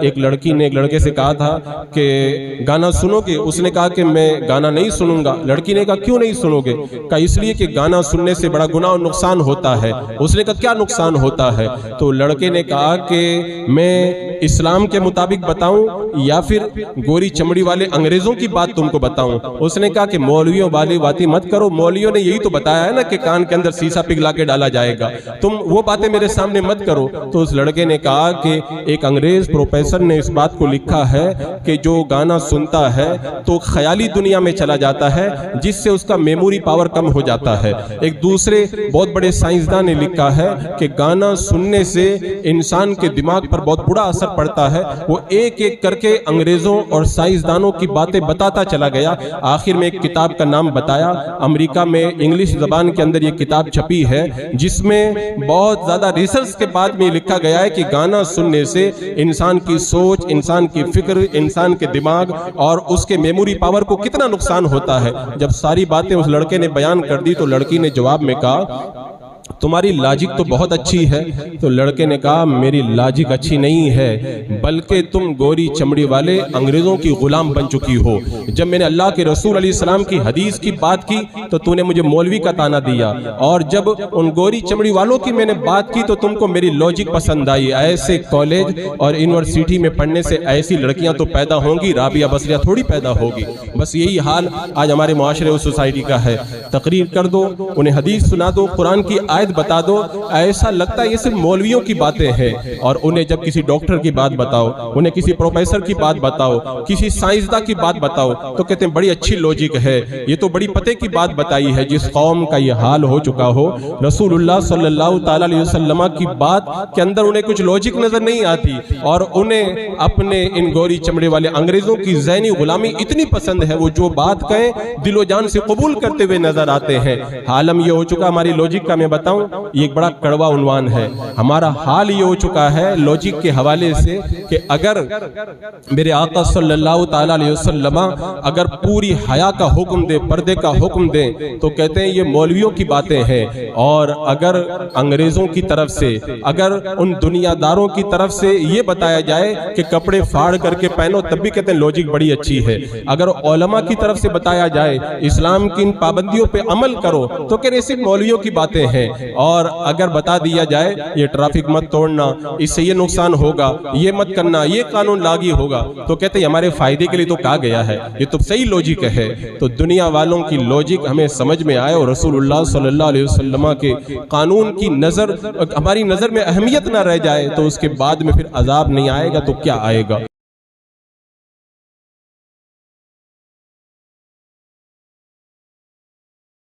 ایک لڑکی نے ایک لڑکے سے کہا تھا کہ گانا سنو گے؟ اس نے کہا کہ میں گانا نہیں سنوں گا۔ لڑکی نے کہا کیوں نہیں سنو گے؟ کہا اس لیے کہ گانا سننے سے بڑا گناہ اور نقصان ہوتا ہے۔ اس نے کہا کیا نقصان ہوتا ہے؟ تو لڑکے نے کہا کہ میں اسلام کے مطابق بتاؤں یا پھر گوری چمڑی والے انگریزوں کی بات تم کو بتاؤں؟ اس نے کہا کہ مولویوں والی باتیں مت کرو، مولویوں نے یہی تو بتایا ہے نا کہ کان کے اندر سیسا پگھلا کے ڈالا جائے گا، تم وہ باتیں میرے سامنے مت کرو۔ تو اس لڑکے نے کہا کہ ایک انگریز پروفیسر نے اس بات کو لکھا ہے کہ جو گانا سنتا ہے تو خیالی دنیا میں چلا جاتا ہے جس سے اس کا میموری پاور کم ہو جاتا ہے۔ ایک دوسرے بہت بڑے سائنسدان نے لکھا ہے کہ گانا سننے سے انسان کے دماغ پر بہت برا اثر پڑتا ہے۔ وہ ایک ایک کر کے انگریزوں اور سائنسدانوں کی باتیں بتاتا چلا گیا، آخر میں ایک کتاب کا نام بتایا۔ امریکہ میں انگلش زبان کے اندر یہ کتاب چھپی ہے جس میں بہت زیادہ ریسرچ کے بعد میں لکھا گیا ہے کہ گانا سننے سے انسان کی سوچ، انسان کی فکر، انسان کے دماغ اور اس کے میموری پاور کو کتنا نقصان ہوتا ہے۔ جب ساری باتیں اس لڑکے نے بیان کر دی تو لڑکی نے جواب میں کہا تمہاری لاجک تو بہت اچھی ہے۔ تو لڑکے نے کہا میری لاجک اچھی نہیں ہے بلکہ تم گوری چمڑی والے انگریزوں کی غلام بن چکی ہو۔ جب میں نے اللہ کے رسول علیہ السلام کی حدیث کی بات کی تو نے مجھے مولوی کا طعنہ دیا، اور جب ان گوری چمڑی والوں کی میں نے بات کی تو تم کو میری لاجک پسند آئی۔ ایسے کالج اور یونیورسٹی میں پڑھنے سے ایسی لڑکیاں تو پیدا ہوں گی، رابعہ بصریہ تھوڑی پیدا ہوگی۔ بس یہی حال آج ہمارے معاشرے اور سوسائٹی کا ہے۔ تقریر کر دو، انہیں حدیث سنا دو، قرآن کی آیت بتا دو، ایسا لگتا ہے یہ صرف مولویوں کی باتیں ہیں، اور انہیں جب کسی ڈاکٹر کی بات بتاؤ، انہیں کسی پروفیسر کی بات بتاؤ، کسی سائنسداں کی بات بتاؤ تو کہتے ہیں بڑی اچھی لوجک ہے، یہ تو بڑی پتے کی بات بتائی ہے۔ جس قوم کا یہ حال ہو چکا ہو، رسول اللہ صلی اللہ تعالیٰ علیہ وسلم کی بات کے اندر انہیں کچھ لوجک نظر نہیں آتی، اور انہیں اپنے ان گوری چمڑے والے انگریزوں کی ذہنی غلامی اتنی پسند ہے، وہ جو بات کہیں دل و جان سے قبول کرتے ہوئے نظر آتے ہیں۔ حالم یہ ہو چکا ہماری لوجک کا، میں بتاؤں یہ ایک بڑا کڑوا عنوان ہے، ہمارا حال یہ ہو چکا ہے لوجک کے حوالے سے کہ اگر میرے آقا صلی اللہ تعالیٰ علیہ وسلم اگر پوری حیا کا حکم دے، پردے کا حکم دیں تو کہتے ہیں یہ مولویوں کی باتیں ہیں، اور اگر انگریزوں کی طرف سے، اگر ان دنیا داروں کی طرف سے یہ بتایا جائے کہ کپڑے پھاڑ کر کے پہنو تب بھی کہتے ہیں لوجک بڑی اچھی ہے، اگر علماء کی طرف سے بتایا جائے اسلام کی ان پابندیوں پہ عمل کرو تو کہتے ہیں صرف مولویوں کی باتیں ہیں، اور اگر بتا دیا جائے یہ ٹریفک مت توڑنا، اس سے یہ نقصان ہوگا، یہ مت کرنا، یہ قانون لاگو ہوگا تو کہتے ہیں ہمارے فائدے کے لیے تو کہا گیا ہے، یہ تو صحیح لوجک ہے۔ تو دنیا والوں کی لوجک ہمیں سمجھ میں آئے اور رسول اللہ صلی اللہ علیہ وسلم کے قانون کی نظر ہماری نظر میں اہمیت نہ رہ جائے تو اس کے بعد میں پھر عذاب نہیں آئے گا تو کیا آئے گا۔